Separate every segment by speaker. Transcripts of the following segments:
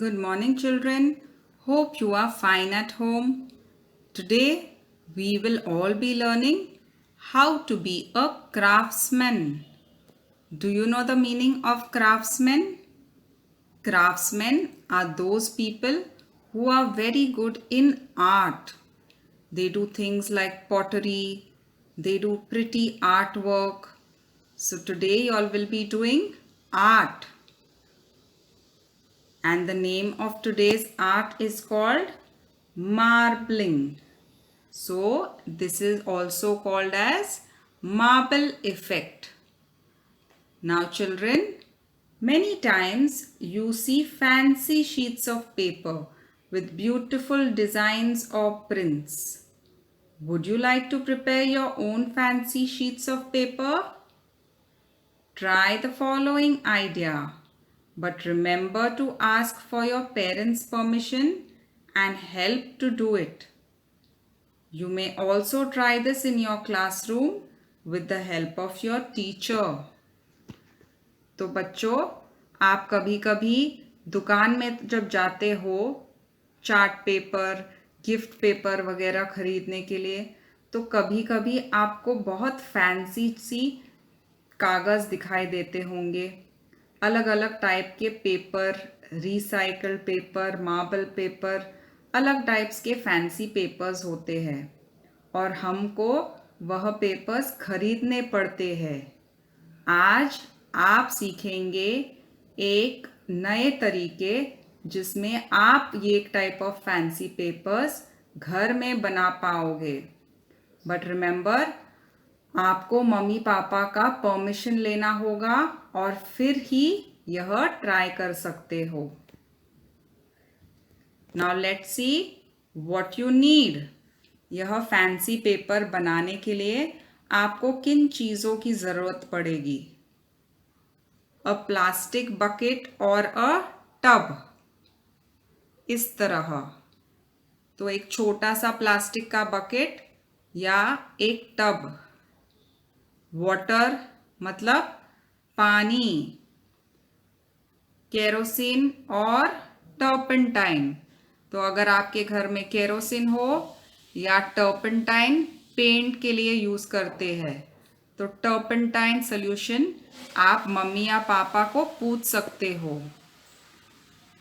Speaker 1: Good morning, children. Hope you are fine at home. Today, we will all be learning how to be a craftsman. Do you know the meaning of craftsman? Craftsmen are those people who are very good in art. They do things like pottery, they do pretty artwork. So, today, you all will be doing art. And the name of today's art is called marbling. So this is also called as marble effect. Now children, many times you see fancy sheets of paper with beautiful designs or prints. Would you like to prepare your own fancy sheets of paper? Try the following idea. But remember to ask for your parents' permission and help to do it. You may also try this in your classroom with the help of your teacher. तो बच्चों, आप कभी कभी दुकान में जब जाते हो चार्ट पेपर, गिफ्ट पेपर वगैरह खरीदने के लिए, तो कभी कभी आपको बहुत फैंसी सी कागज़ दिखाई देते होंगे। अलग अलग टाइप के paper, recycled paper, marble paper, अलग टाइप्स के फैंसी पेपर्स होते हैं और हमको वह पेपर्स खरीदने पड़ते हैं। आज आप सीखेंगे एक नए तरीके जिसमें आप ये टाइप ऑफ फैंसी पेपर्स घर में बना पाओगे। बट रिमेंबर, आपको मम्मी पापा का परमिशन लेना होगा और फिर ही यह ट्राई कर सकते हो। Now let's see what you need. यह फैंसी पेपर बनाने के लिए आपको किन चीज़ों की ज़रूरत पड़ेगी? अ प्लास्टिक बकेट और अ टब, इस तरह। तो एक छोटा सा प्लास्टिक का बकेट या एक टब। वाटर मतलब पानी। केरोसिन और टर्पेंटाइन। तो अगर आपके घर में केरोसिन हो या टर्पेंटाइन पेंट के लिए यूज़ करते हैं, तो टर्पेंटाइन सॉल्यूशन आप मम्मी या पापा को पूछ सकते हो।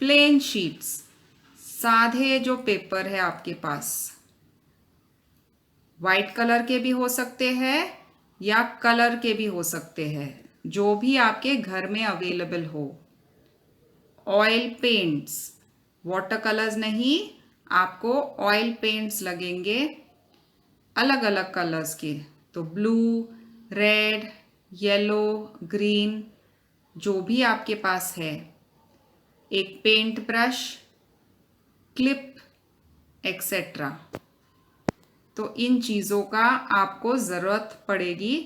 Speaker 1: प्लेन शीट्स, सादे जो पेपर है आपके पास, वाइट कलर के भी हो सकते हैं या कलर के भी हो सकते हैं, जो भी आपके घर में अवेलेबल हो। ऑयल पेंट्स, वाटर कलर्स नहीं, आपको ऑयल पेंट्स लगेंगे अलग अलग कलर्स के। तो ब्लू, रेड, येलो, ग्रीन, जो भी आपके पास है। एक पेंट ब्रश, क्लिप, एक्सेट्रा। तो इन चीज़ों का आपको ज़रूरत पड़ेगी।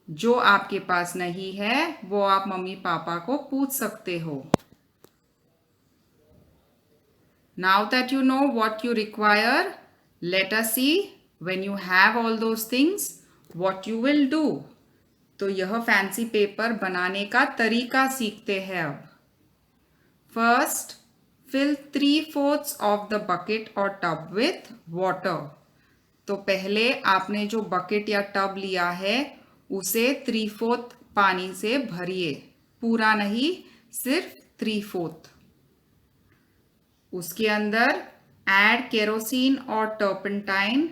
Speaker 1: जो आपके पास नहीं है वो आप मम्मी पापा को पूछ सकते हो। Now that you know what you require, let us see when you have all those things what you will do. तो यह फैंसी पेपर बनाने का तरीका सीखते हैं अब। First, fill 3/4 of the bucket or tub with water. तो पहले आपने जो बकेट या टब लिया है उसे 3/4 पानी से भरिए, पूरा नहीं, सिर्फ 3/4। उसके अंदर ऐड केरोसिन और turpentine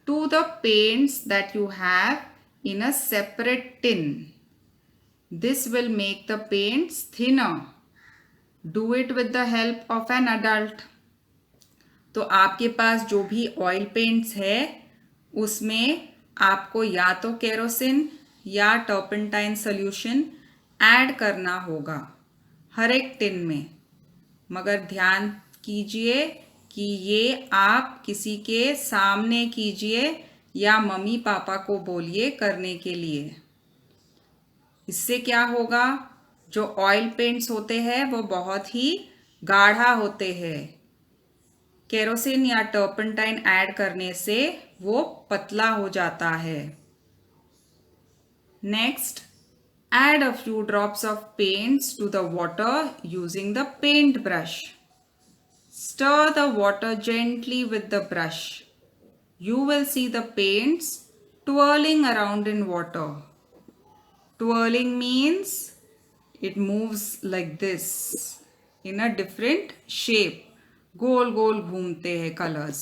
Speaker 1: to the paints that you have in a separate tin. This will make the paints thinner. Do it with the help of an adult. तो आपके पास जो भी ऑयल पेंट्स है उसमें आपको या तो केरोसिन या टर्पेंटाइन सॉल्यूशन ऐड करना होगा हर एक टिन में। मगर ध्यान कीजिए कि ये आप किसी के सामने कीजिए या मम्मी पापा को बोलिए करने के लिए। इससे क्या होगा, जो ऑयल पेंट्स होते हैं वो बहुत ही गाढ़ा होते हैं। केरोसिन या टर्पेंटाइन ऐड करने से वो पतला हो जाता है। Next, Add a few drops of paints to the water using the paint brush. Stir the water gently with the brush. You will see the paints twirling around in water. Twirling means it moves like this in a different shape. गोल गोल घूमते हैं colors.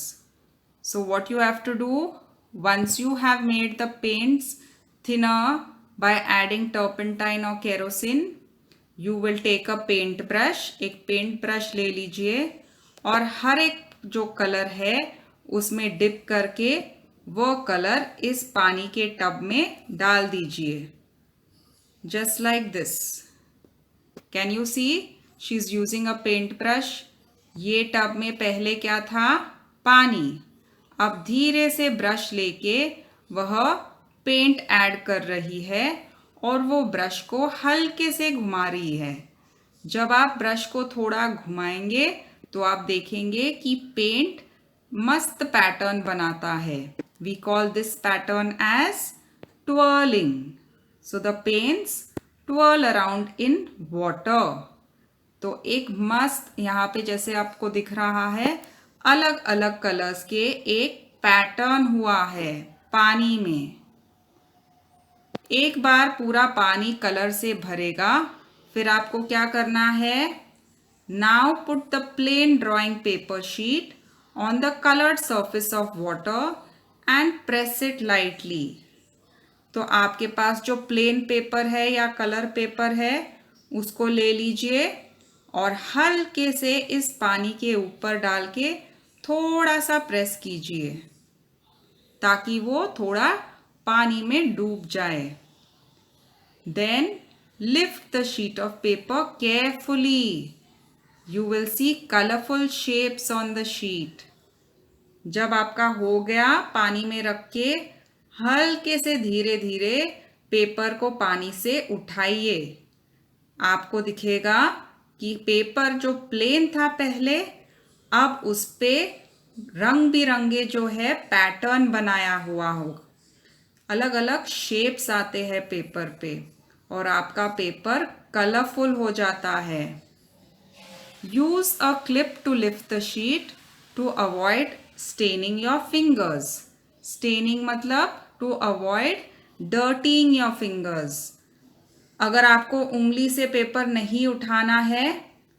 Speaker 1: So what you have to do, once you have made the paints thinner by adding turpentine or kerosene, you will take a paint brush. एक paint brush ले लीजिए और हर एक जो colour है उसमें डिप करके वो कलर इस पानी के टब में डाल दीजिए. Just like this. Can you see? She's using a paint brush. ये टब में पहले क्या था? पानी. अब धीरे से ब्रश लेके वह पेंट ऐड कर रही है और वो ब्रश को हल्के से घुमा रही है. जब आप ब्रश को थोड़ा घुमाएंगे तो आप देखेंगे कि पेंट मस्त पैटर्न बनाता है. We call this pattern as twirling. So the paints twirl around in water. तो एक मस्त यहाँ पे जैसे आपको दिख रहा है अलग अलग कलर्स के एक पैटर्न हुआ है पानी में. एक बार पूरा पानी कलर से भरेगा, फिर आपको क्या करना है? Now put the plain drawing paper sheet on the colored surface of water and press it lightly. तो आपके पास जो प्लेन पेपर है या कलर पेपर है उसको ले लीजिए और हल्के से इस पानी के ऊपर डाल के थोड़ा सा प्रेस कीजिए ताकि वो थोड़ा पानी में डूब जाए. Then lift the sheet of paper carefully. You will see colorful shapes on the sheet. जब आपका हो गया पानी में रख के हल्के से धीरे धीरे पेपर को पानी से उठाइए. आपको दिखेगा कि पेपर जो प्लेन था पहले अब उस पे रंग बिरंगे जो है पैटर्न बनाया हुआ होगा. अलग अलग शेप्स आते हैं पेपर पे और आपका पेपर कलरफुल हो जाता है. Use a clip to lift the sheet to avoid staining your fingers. Staining मतलब to avoid dirting your fingers. अगर आपको उंगली से पेपर नहीं उठाना है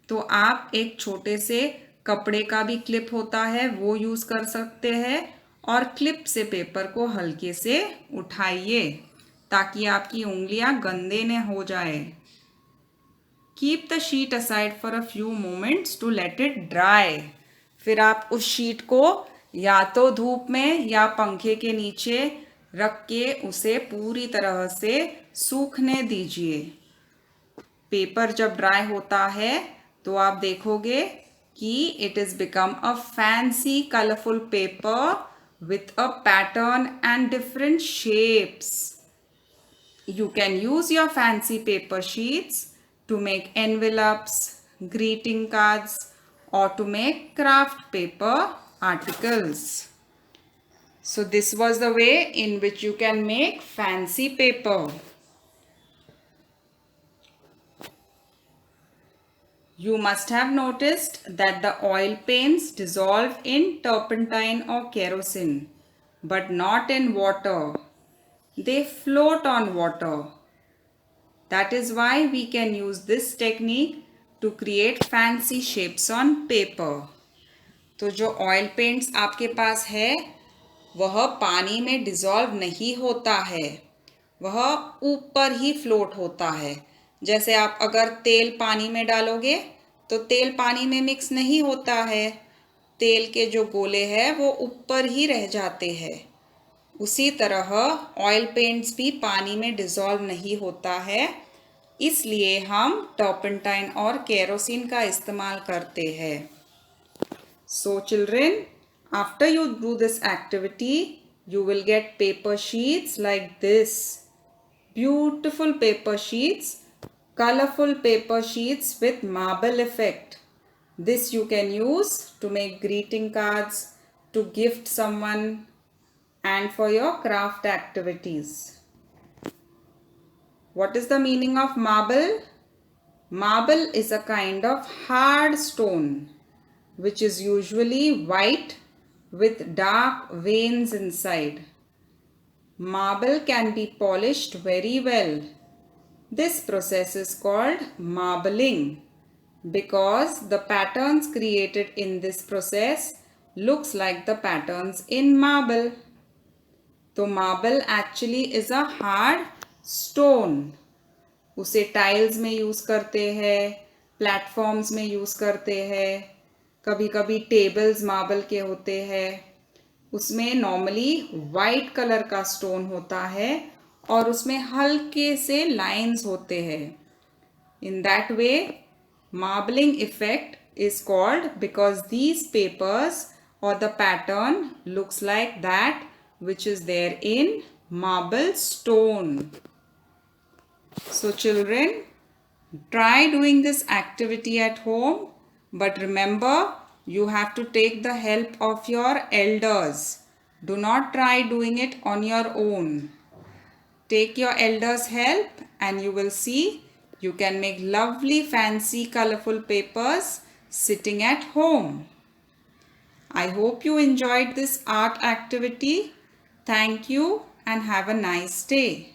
Speaker 1: तो आप एक छोटे से कपड़े का भी क्लिप होता है वो यूज कर सकते हैं और क्लिप से पेपर को हल्के से उठाइए ताकि आपकी उंगलियां गंदे न हो जाए. Keep the sheet aside for a few moments to let it dry. फिर आप उस शीट को या तो धूप में या पंखे के नीचे रख के उसे पूरी तरह से सूखने दीजिए. पेपर जब ड्राई होता है तो आप देखोगे कि it is become a fancy colourful paper with a pattern and different shapes. You can use your fancy paper sheets to make envelopes, greeting cards, or to make craft paper articles. So this was the way in which you can make fancy paper. You must have noticed that the oil paints dissolve in turpentine or kerosene, but not in water. They float on water. That is why we can use this technique to create fancy shapes on paper. तो जो oil paints आपके पास है वह पानी में dissolve नहीं होता है, वह ऊपर ही फ्लोट होता है. जैसे आप अगर तेल पानी में डालोगे तो तेल पानी में मिक्स नहीं होता है, तेल के जो गोले हैं वो ऊपर ही रह जाते हैं. उसी तरह ऑयल पेंट्स भी पानी में डिसॉल्व नहीं होता है, इसलिए हम टर्पेंटाइन और केरोसिन का इस्तेमाल करते हैं. So children, after you do this activity, you will get paper sheets like this. Beautiful paper sheets, colorful paper sheets with marble effect. This you can use to make greeting cards, to gift someone, and for your craft activities. What is the meaning of marble? Marble is a kind of hard stone which is usually white with dark veins inside. Marble can be polished very well. This process is called marbling because the patterns created in this process looks like the patterns in marble. तो marble actually is a hard stone. उसे tiles में use करते हैं, platforms में use करते हैं, कभी कभी टेबल्स मार्बल के होते हैं. उसमें नॉर्मली वाइट कलर का स्टोन होता है और उसमें हल्के से लाइंस होते हैं. In that way, marbling effect is called because these papers or the pattern looks like that which is there in marble stone. So children, try doing this activity at home, but remember you have to take the help of your elders. Do not try doing it on your own. Take your elders' help and you will see you can make lovely fancy colorful papers sitting at home. I hope you enjoyed this art activity. Thank you and have a nice day.